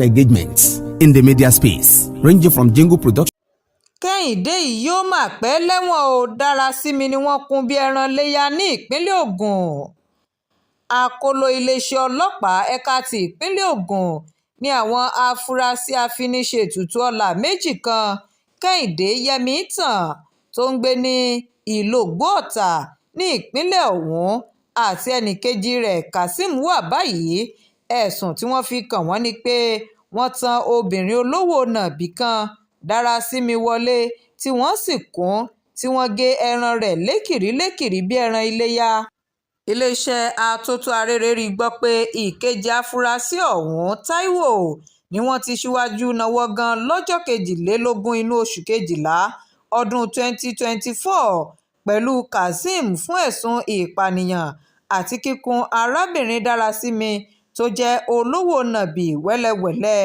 engagements in the media space, ranging from jingle production. Kẹhinde yìí yóò máa pẹ́ lẹ́wọ̀n o. Darasimi ni wọ́n kùn bí ẹran léyà ní ìpínlẹ̀ Ògùn. Àkọlò iléeṣẹ́ ọlọ́pàá ẹ̀ka ti ìpínlẹ̀ Ògùn ní àwọn afurasí afiniṣètùtù ọlá méjì kan, Kẹhinde Yẹmítàn tó ń gbé ní Ìlógbò-Ọ̀tà ní ìpínlẹ̀ ọ̀hún àti ẹnìkejì rẹ̀ Kazeem wà báyìí. Ẹ̀sùn tí wọ́n fi kàn wọ́n ni pé wọ́n tan obìnrin olówó nàbì kan Darasimi wọlé tí wọ́n sì kùn tí wọ́n gé ẹran rẹ̀ lékìrí bí ẹran iléyá. Iléeṣẹ́ atótó arére rí gbọ́ pé ìkejì afurasí ọ̀hún, Táíwò, ni wọ́n ti ṣíwájú náwó gan lọ́jọ́ 22 inú oṣù kejìlá ọdún 2024 pẹ̀lú Kazeem fún ẹ̀sùn ìpànìyàn àti kíkùn arábìnrin Darasimi tó jẹ́ olówó nàbì wẹ́lẹ́wẹ́lẹ́.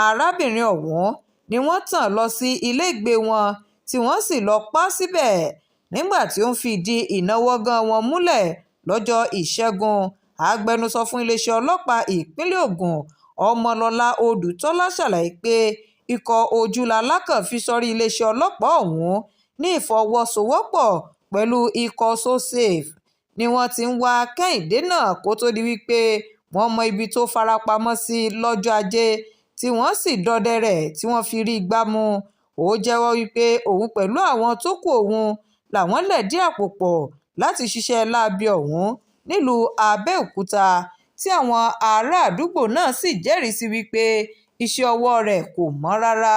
Arábìnrin ọ̀hún ni wọ́n tàn lọ sí ilégbèé wọn tí wọ́n sì lọ pa síbẹ̀ nígbà tí ó ń fìdí ìnáwó gan wọn múlẹ̀ lọ́jọ́ Ìṣẹ́gun. Agbẹnusọ fún iléeṣẹ́ ọlọ́pàá ìpínlẹ̀ Ògùn, Ọmọlọ́lá Odùtọ́lá, ṣàlàyé pé ikọ̀ ojúlàlá kan fi sórí iléeṣẹ́ ọlọ́pàá ọ̀hún ní ìfọwọ́sowọ́pọ̀ pẹ̀lú ikọ̀ So-Safe ni wọ́n ti ń wá Kẹhinde náà kó tó di wípé wọ́n mọ ibi tó farapamọ́ sí lọ́jọ́ Ajé tí wọ́n sì dọdẹ rẹ̀ tí wọ́n fi rí i gbámú. Ó jẹ́wọ́ wípé òun pẹ̀lú àwọn tó kù òun làwọn lẹ̀dí àpò pọ̀ láti ṣiṣẹ́ láabi ọ̀hún nílùú Abẹ́òkúta, tí àwọn ará àdúgbò náà sì jẹ́rìí sí wípé iṣẹ́ ọwọ́ rẹ̀ kò mọ́ rárá.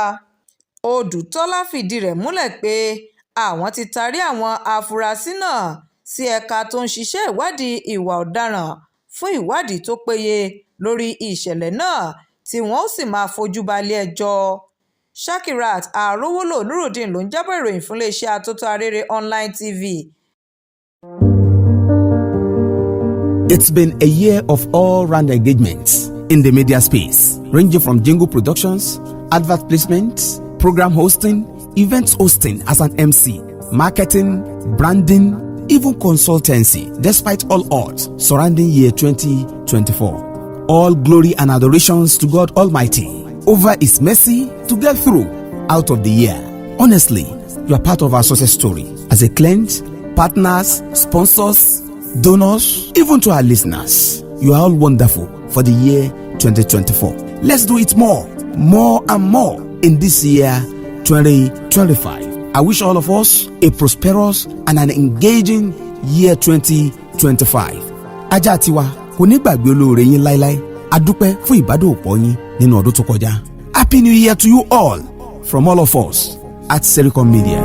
Odùtọ́lá fìdí rẹ̀ múlẹ̀ pé àwọn ti tarí àwọn afurasí náà sí ẹ̀ka tó ń ṣiṣẹ́ ìwádìí ìwà ọ̀daràn fún ìwádìí tó péye lórí ìṣẹ̀lẹ̀ náà tí wọ́n sì máa fojú balẹ̀-ẹjọ́. Shakirat Arówólò Nurudeen ló ń jábọ̀ ìròyìn fún iléeṣẹ́ atótó arére online TV. It's been a year of all-round engagements in the media space, ranging from jingle productions, advert placements, program hosting, events hosting as an MC, marketing, branding, even consultancy, despite all odds surrounding year 2024. All glory and adorations to God Almighty over His mercy to get through out of the year. Honestly, you are part of our success story as a client, partners, sponsors, donors, even to our listeners. You are all wonderful for the year 2024. Let's do it more and more in this year 2025. I wish all of us a prosperous and an engaging year 2025. Ajá tiwa kò ní gbàgbé olóore yín láíláí. A dúpẹ́ fún ìbádòpọ̀ yín nínú ọdún tó kọjá. Happy New Year to you all from all of us at Sericom Media.